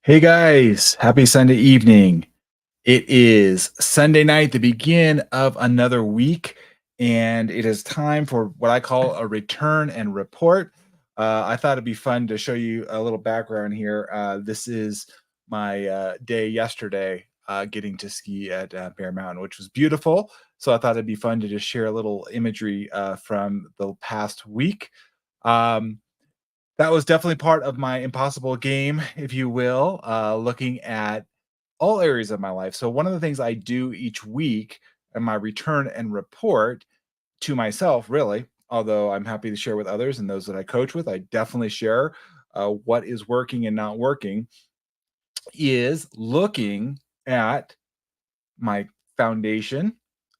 Hey guys, happy Sunday evening. It is Sunday night, the begin of another week, and it is time for what I call a return and report. I thought it'd be fun to show you a little background here. This is my day yesterday getting to ski at Bear Mountain, which was beautiful. So I thought it'd be fun to just share a little imagery from the past week. Um, that was definitely part of my impossible game, if you will, looking at all areas of my life. So one of the things I do each week in my return and report to myself, really, although I'm happy to share with others and those that I coach with, I definitely share what is working and not working, is looking at my foundation,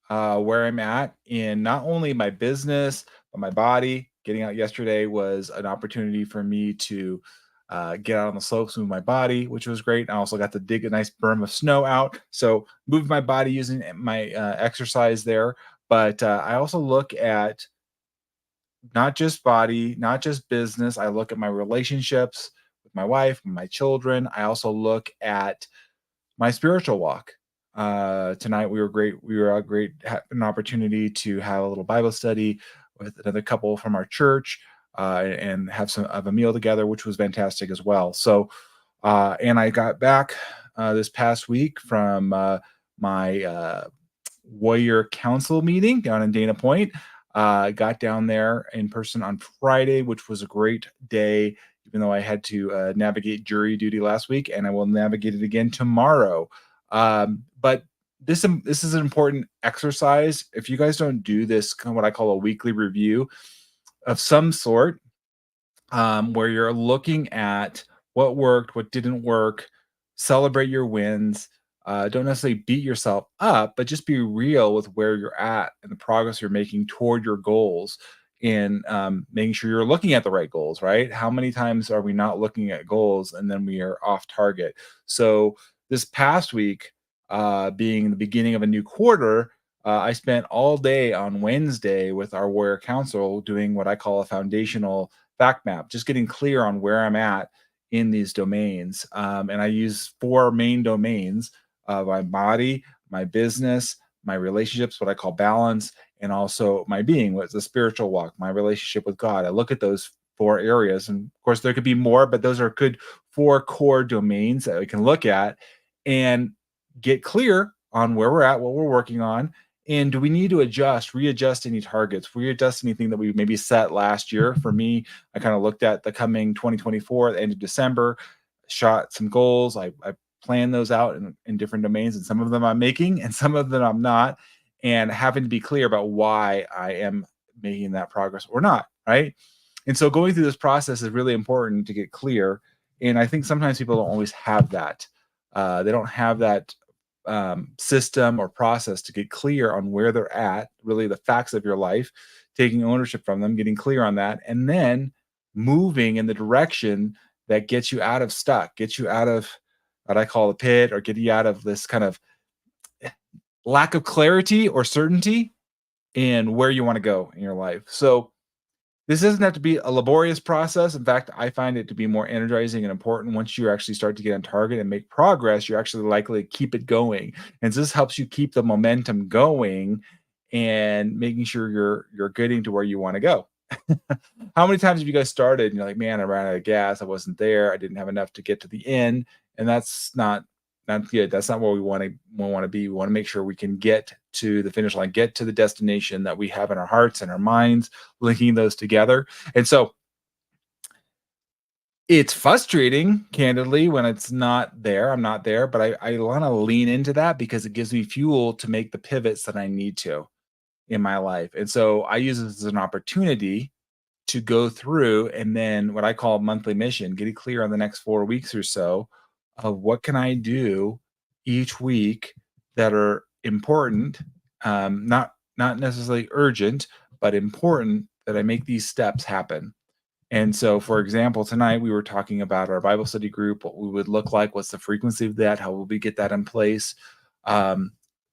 where I'm at in not only my business, but my body. Getting out yesterday was an opportunity for me to get out on the slopes, move my body, which was great. I also got to dig a nice berm of snow out. So moved my body using my exercise there. But I also look at not just body, not just business. I look at my relationships with my wife, my children. I also look at my spiritual walk. Tonight we were great. We were a great an opportunity to have a little Bible study with another couple from our church and have some of a meal together, which was fantastic as well. So, and I got back this past week from my Warrior Council meeting down in Dana Point. Got down there in person on Friday, which was a great day, even though I had to navigate jury duty last week, and I will navigate it again tomorrow. But this is an important exercise. If you guys don't do this, kind of what I call a weekly review of some sort, where you're looking at what worked, what didn't work, celebrate your wins. Don't necessarily beat yourself up, but just be real with where you're at and the progress you're making toward your goals and making sure you're looking at the right goals, right? How many times are we not looking at goals and then we are off target? So, this past week, being the beginning of a new quarter, I spent all day on Wednesday with our Warrior Council doing what I call a foundational fact map, just getting clear on where I'm at in these domains. And I use four main domains: my body, my business, my relationships, what I call balance, and also my being, what's the spiritual walk, my relationship with God. I look at those four areas. And of course, there could be more, but those are good four core domains that we can look at and get clear on where we're at, what we're working on, and do we need to readjust any targets, readjust anything that we maybe set last year? For me, I kind of looked at the coming 2024, the end of December, shot some goals. I planned those out in different domains, and some of them I'm making, and some of them I'm not, and having to be clear about why I am making that progress or not, right? And so going through this process is really important to get clear. And I think sometimes people don't always have that. They don't have that system or process to get clear on where they're at, really the facts of your life, taking ownership from them, getting clear on that, and then moving in the direction that gets you out of stuck, gets you out of what I call the pit, or get you out of this kind of lack of clarity or certainty in where you want to go in your life. So this doesn't have to be a laborious process. In fact, I find it to be more energizing and important. Once you actually start to get on target and make progress, you're actually likely to keep it going. And so this helps you keep the momentum going and making sure you're getting to where you want to go. How many times have you guys started and you're like, man, I ran out of gas, I wasn't there, I didn't have enough to get to the end, and that's not good. That's not where we want to be. We want to make sure we can get to the finish line, get to the destination that we have in our hearts and our minds, linking those together. And so it's frustrating, candidly, when it's not there. I'm not there, but I want to lean into that because it gives me fuel to make the pivots that I need to in my life. And so I use this as an opportunity to go through and then what I call monthly mission, getting clear on the next 4 weeks or so of what can I do each week that are important, not necessarily urgent, but important that I make these steps happen. And so, for example, tonight we were talking about our Bible study group, what we would look like, what's the frequency of that, how will we get that in place. Um,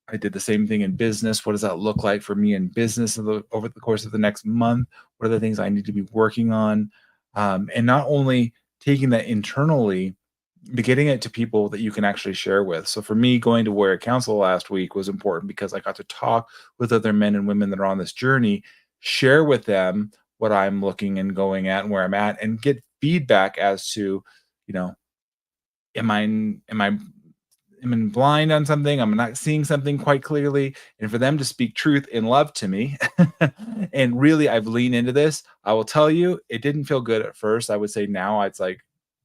I did the same thing in business. What does that look like for me in business over the course of the next month? What are the things I need to be working on? And not only taking that internally but getting it to people that you can actually share with. So for me, going to Warrior Council last week was important because I got to talk with other men and women that are on this journey, share with them what I'm looking and going at and where I'm at, and get feedback as to, you know, am I blind on something? I'm not seeing something quite clearly. And for them to speak truth in love to me, and really, I've leaned into this. I will tell you, it didn't feel good at first. I would say now it's like,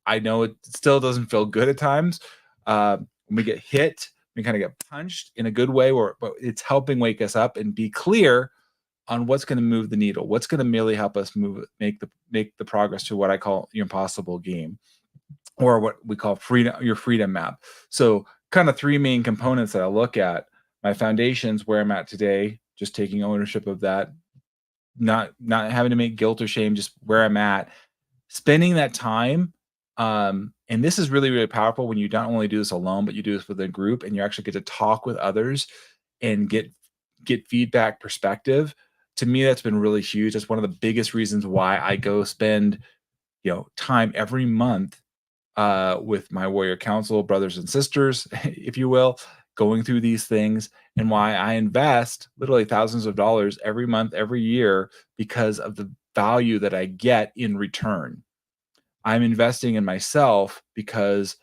I know it still doesn't feel good at times. When we get hit, we kind of get punched in a good way, but it's helping wake us up and be clear on what's going to move the needle, what's going to merely help us make the progress to what I call your impossible game, or what we call your freedom map. So kind of three main components that I look at. My foundations, where I'm at today, just taking ownership of that, not having to make guilt or shame, just where I'm at, spending that time. And this is really, really powerful when you don't only do this alone, but you do this with a group and you actually get to talk with others and get feedback, perspective. To me, that's been really huge. That's one of the biggest reasons why I go spend, time every month with my Warrior Council brothers and sisters, if you will, going through these things, and why I invest literally thousands of dollars every month, every year, because of the value that I get in return. I'm investing in myself because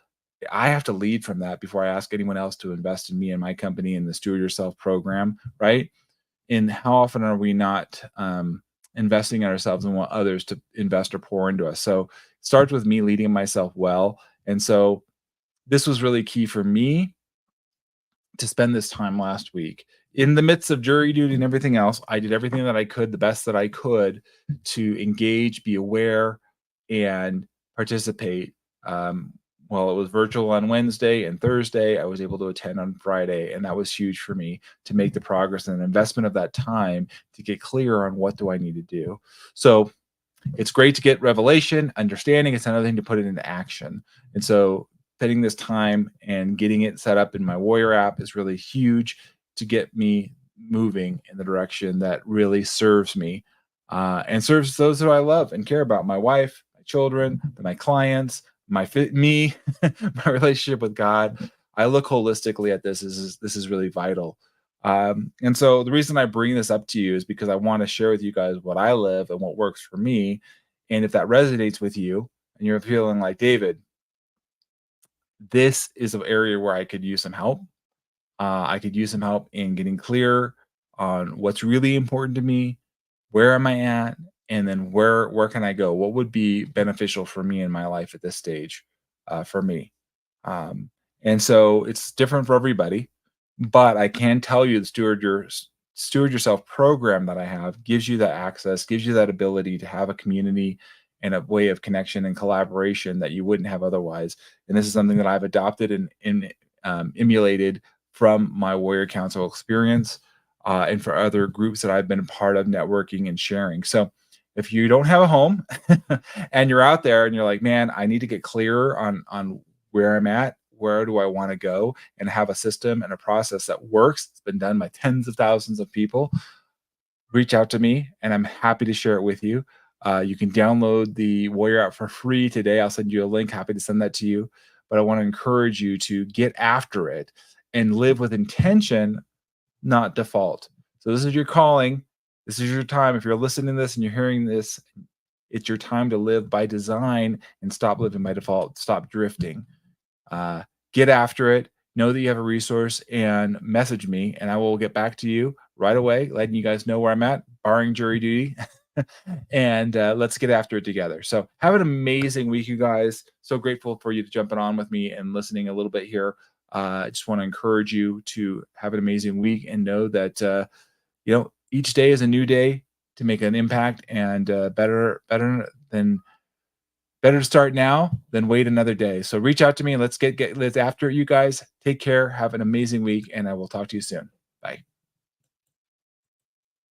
I have to lead from that before I ask anyone else to invest in me and my company in the Steward Yourself program, right? And how often are we not investing in ourselves and want others to invest or pour into us? So it starts with me leading myself well. And so this was really key for me to spend this time last week. In the midst of jury duty and everything else, I did everything that I could, the best that I could, to engage, be aware, and participate. Well, it was virtual on Wednesday and Thursday. I was able to attend on Friday, and that was huge for me to make the progress and investment of that time to get clear on what do I need to do. So it's great to get revelation, understanding. It's another thing to put it into action. And so spending this time and getting it set up in my Warrior app is really huge to get me moving in the direction that really serves me, and serves those who I love and care about: my wife, my children, my clients, me, my relationship with God. I look holistically at this. This is really vital. And so the reason I bring this up to you is because I want to share with you guys what I live and what works for me. And if that resonates with you and you're feeling like, David, this is an area where I could use some help. I could use some help in getting clear on what's really important to me, where am I at, and then where can I go? What would be beneficial for me in my life at this stage, for me? Um, and so it's different for everybody, but I can tell you the Steward Yourself program that I have gives you that access, gives you that ability to have a community and a way of connection and collaboration that you wouldn't have otherwise. And this is something that I've adopted and emulated from my Warrior Council experience, and for other groups that I've been a part of, networking and sharing. So if you don't have a home and you're out there and you're like, man, I need to get clearer on where I'm at, where do I want to go, and have a system and a process that works. It's been done by tens of thousands of people. Reach out to me and I'm happy to share it with you. You can download the Warrior app for free today. I'll send you a link. Happy to send that to you. But I want to encourage you to get after it and live with intention, not default. So this is your calling. This is your time. If you're listening to this and you're hearing this, it's your time to live by design and stop living by default. Stop drifting. Get after it. Know that you have a resource and message me, and I will get back to you right away, letting you guys know where I'm at, barring jury duty. And let's get after it together. So have an amazing week, you guys. So grateful for you to jumping on with me and listening a little bit here. I just want to encourage you to have an amazing week and know that each day is a new day to make an impact, and better to start now than wait another day. So reach out to me and let's get after it, you guys. Take care. Have an amazing week, and I will talk to you soon. Bye.